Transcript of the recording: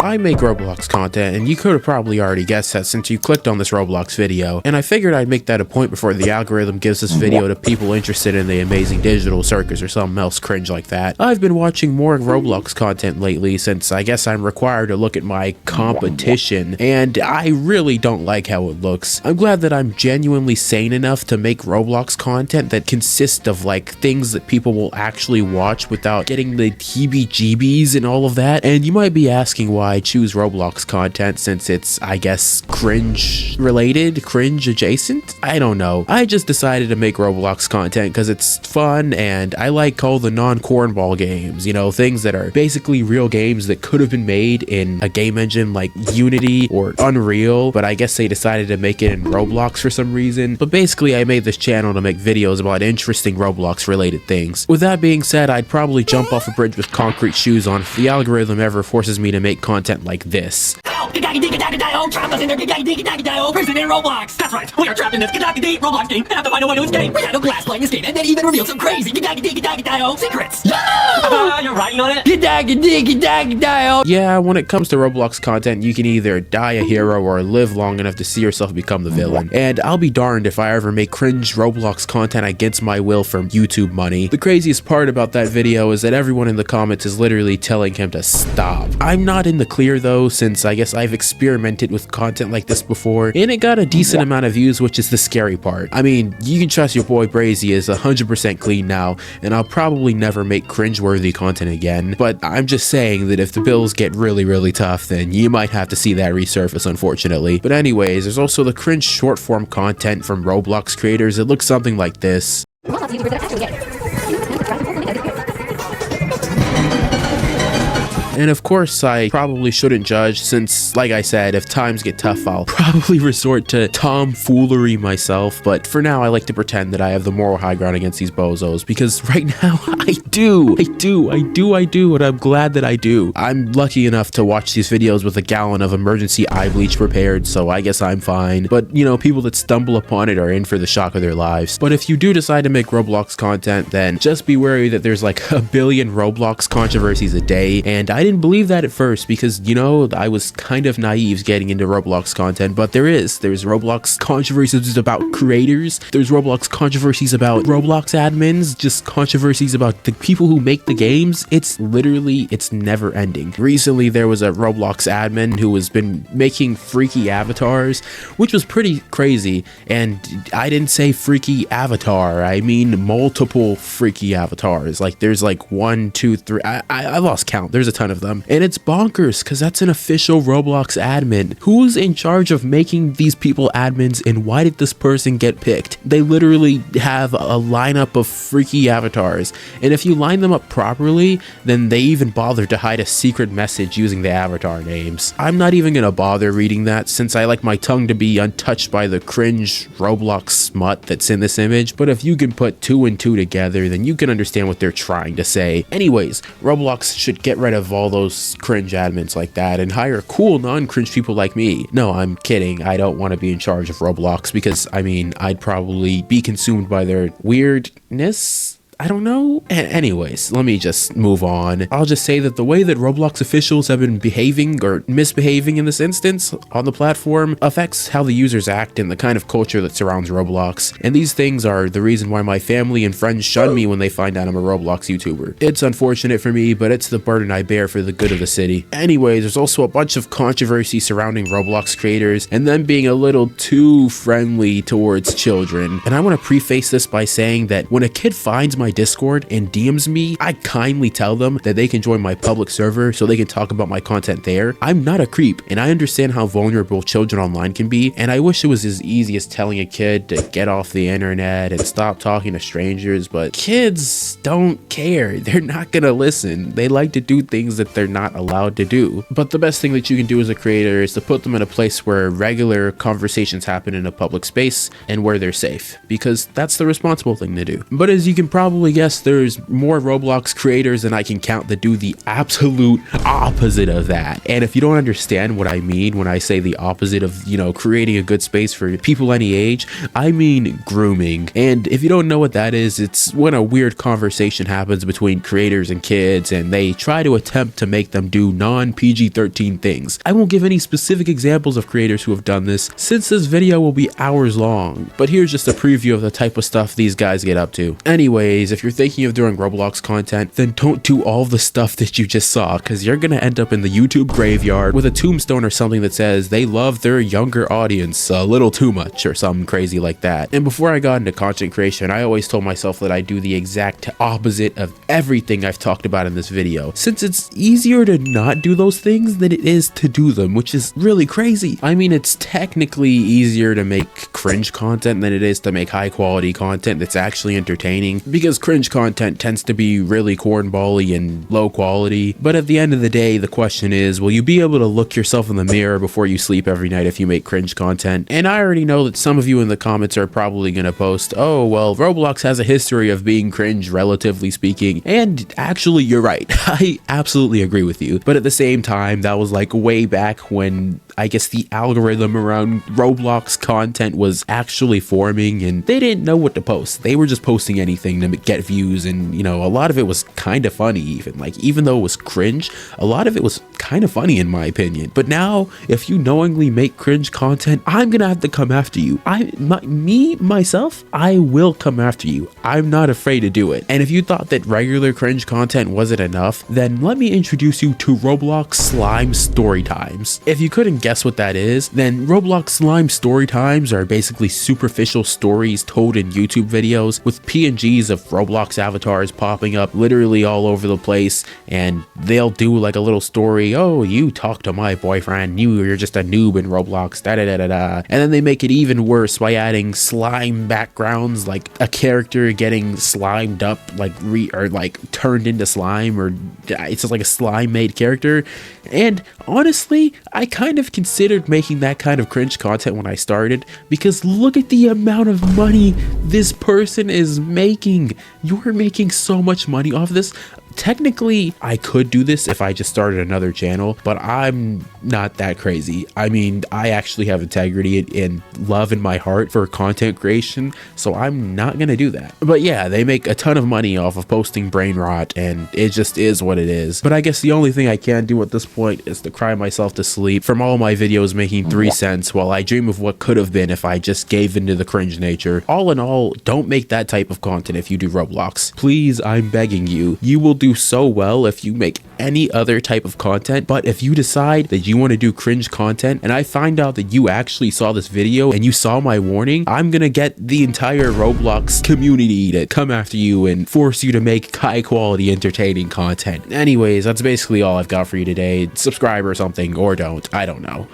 I make Roblox content, and you could have probably already guessed that since you clicked on this Roblox video, and I figured I'd make that a point before the algorithm gives this video to people interested in the amazing digital circus or something else cringe like that. I've been watching more Roblox content lately since I guess I'm required to look at my competition, and I really don't like how it looks. I'm glad that I'm genuinely sane enough to make Roblox content that consists of like things that people will actually watch without getting the heebie-jeebies and all of that, and you might be asking why I choose Roblox content since it's, I guess, cringe related, cringe adjacent? I don't know. I just decided to make Roblox content because it's fun and I like all the non-cornball games, you know, things that are basically real games that could have been made in a game engine like Unity or Unreal, but I guess they decided to make it in Roblox for some reason. But basically I made this channel to make videos about interesting Roblox related things. With that being said, I'd probably jump off a bridge with concrete shoes on if the algorithm ever forces me to make content like this. Trapped us in there, prison in Roblox. That's right, we are trapped in this Roblox game and have to find a way to escape. We had no glass playing this game and then even revealed some crazy secrets. You're writing on it? Yeah, when it comes to Roblox content, you can either die a hero or live long enough to see yourself become the villain. And I'll be darned if I ever make cringe Roblox content against my will for YouTube money. The craziest part about that video is that everyone in the comments is literally telling him to stop. I'm not in the clear though, since I guess I've experimented with content like this before, and it got a decent amount of views, which is the scary part. I mean, you can trust your boy Brazey is 100% clean now, and I'll probably never make cringe-worthy content again, but I'm just saying that if the bills get really tough, then you might have to see that resurface, unfortunately. But anyways, there's also the cringe short-form content from Roblox creators. It looks something like this. And of course, I probably shouldn't judge since, like I said, if times get tough, I'll probably resort to tomfoolery myself. But for now, I like to pretend that I have the moral high ground against these bozos because right now, I do, and I'm glad that I do. I'm lucky enough to watch these videos with a gallon of emergency eye bleach prepared, so I guess I'm fine. But, you know, people that stumble upon it are in for the shock of their lives. But if you do decide to make Roblox content, then just be wary that there's like a billion Roblox controversies a day, and I didn't believe that at first because, you know, I was kind of naive getting into Roblox content, but there's Roblox controversies about creators, there's Roblox controversies about Roblox admins, just controversies about the people who make the games. It's never ending. Recently there was a Roblox admin who has been making freaky avatars, which was pretty crazy, and I didn't say freaky avatar, I mean multiple freaky avatars. Like there's like 1, 2, 3, I lost count, there's a ton of them, and it's bonkers because that's an official Roblox admin. Who's in charge of making these people admins, and why did this person get picked? They literally have a lineup of freaky avatars, and if you line them up properly, then they even bother to hide a secret message using the avatar names. I'm not even gonna bother reading that since I like my tongue to be untouched by the cringe Roblox smut that's in this image, but if you can put 2 and 2 together, then you can understand what they're trying to say. Anyways, Roblox should get rid of all those cringe admins like that and hire cool non-cringe people like me. No, I'm kidding. I don't want to be in charge of Roblox because, I mean, I'd probably be consumed by their weirdness. I don't know. Anyways, let me just move on. I'll just say that the way that Roblox officials have been behaving or misbehaving in this instance on the platform affects how the users act and the kind of culture that surrounds Roblox. And these things are the reason why my family and friends shun me when they find out I'm a Roblox YouTuber. It's unfortunate for me, but it's the burden I bear for the good of the city. Anyways, there's also a bunch of controversy surrounding Roblox creators and them being a little too friendly towards children. And I want to preface this by saying that when a kid finds my Discord and DMs me, I kindly tell them that they can join my public server so they can talk about my content there. I'm not a creep, and I understand how vulnerable children online can be, and I wish it was as easy as telling a kid to get off the internet and stop talking to strangers, but kids don't care. They're not gonna listen. They like to do things that they're not allowed to do. But the best thing that you can do as a creator is to put them in a place where regular conversations happen in a public space and where they're safe, because that's the responsible thing to do. But as you can probably probably guessed there's more Roblox creators than I can count that do the absolute opposite of that. And if you don't understand what I mean when I say the opposite of, you know, creating a good space for people any age, I mean grooming. And if you don't know what that is, it's when a weird conversation happens between creators and kids and they try to attempt to make them do non-PG-13 things. I won't give any specific examples of creators who have done this since this video will be hours long, but here's just a preview of the type of stuff these guys get up to. Anyways, if you're thinking of doing Roblox content, then don't do all the stuff that you just saw, because you're gonna end up in the YouTube graveyard with a tombstone or something that says they love their younger audience a little too much or something crazy like that. And before I got into content creation, I always told myself that I do the exact opposite of everything I've talked about in this video, since it's easier to not do those things than it is to do them, which is really crazy. I mean, it's technically easier to make cringe content than it is to make high quality content that's actually entertaining, because cringe content tends to be really cornbally and low quality. But at the end of the day, the question is, will you be able to look yourself in the mirror before you sleep every night if you make cringe content? And I already know that some of you in the comments are probably gonna post, oh well, Roblox has a history of being cringe relatively speaking, and actually you're right. I absolutely agree with you, but at the same time, that was like way back when I guess the algorithm around Roblox content was actually forming and they didn't know what to post. They were just posting anything to get views, and you know, a lot of it was kind of funny. Even though it was cringe, a lot of it was kind of funny in my opinion. But now if you knowingly make cringe content, I'm gonna have to come after you. Myself, I will come after you. I'm not afraid to do it. And if you thought that regular cringe content wasn't enough, then let me introduce you to Roblox Slime Storytimes. If you couldn't guess what that is, then Roblox Slime Storytimes are basically superficial stories told in YouTube videos with PNGs of Roblox avatars popping up literally all over the place, and they'll do like a little story, oh, you talked to my boyfriend, you're just a noob in Roblox, da da da da da. And then they make it even worse by adding slime backgrounds, like a character getting slimed up, like turned into slime, or it's just like a slime made character. And honestly, I kind of considered making that kind of cringe content when I started, because look at the amount of money this person is making. You're making so much money off this. Technically, I could do this if I just started another channel, but I'm not that crazy. I mean, I actually have integrity and love in my heart for content creation, so I'm not gonna do that. But yeah, they make a ton of money off of posting brain rot, and it just is what it is. But I guess the only thing I can do at this point is to cry myself to sleep from all my videos making 3 cents while I dream of what could have been if I just gave into the cringe nature. All in all, don't make that type of content if you do Roblox. Please, I'm begging you. You will do so well if you make any other type of content, but if you decide that you want to do cringe content and I find out that you actually saw this video and you saw my warning, I'm gonna get the entire Roblox community to come after you and force you to make high quality entertaining content. Anyways, that's basically all I've got for you today. Subscribe or something, or don't, I don't know.